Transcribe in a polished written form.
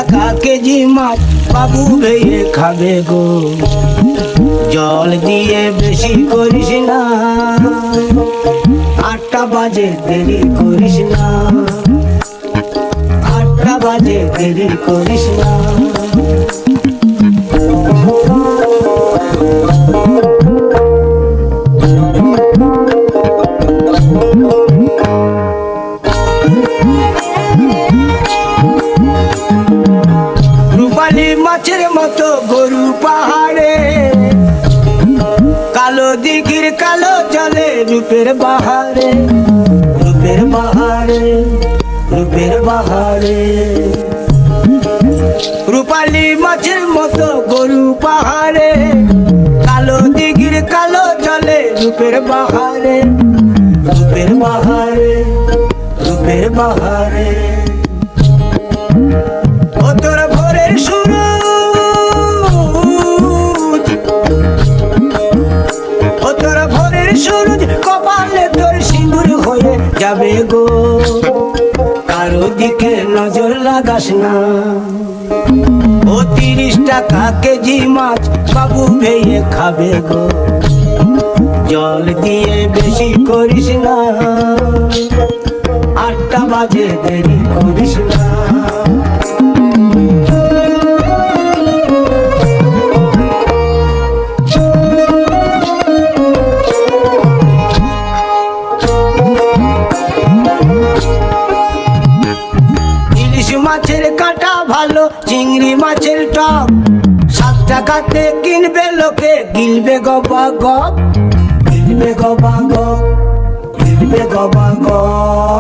টাকা কেজি মাছ বাবু ভেয়ে খাবে গো। জল দিয়ে বেশি করিস না, 8টা বাজে দেরি করিস না, 8টা বাজে দেরি করিস না। রূপালী মাছের মতো গরু পাহাড়ে, কালো দিঘির কালো জলে রূপের বাহারে, রূপের বাহারে, রূপের বাহারে। রূপালী মাছের মতো গরু পাহাড়ে, কালো দিঘির কালো জলে রূপের বাহারে, রূপের বাহারে, রূপের বাহারে। ও তোর ভোরের সুরুজ, ও তোর ভোরের সুরুজ কপালে তোর সিঁদুর হয়ে যাবে গো। কারো দিকে নজর লাগাস না, ও 30 টাকা কেজি মাছ বাবু ভেয়ে খাবে গো। জল দিয়ে বেশি করিস না, 8টা বাজে দেরি করিস না। ইলিশ মাছের কাঁটা ভালো, চিংড়ি মাছের টক, 7 টাকাতে কিনবে লোকে, গিলবে গবা গপ, গিলবে গবা গপ, গিলবে গবা গপ।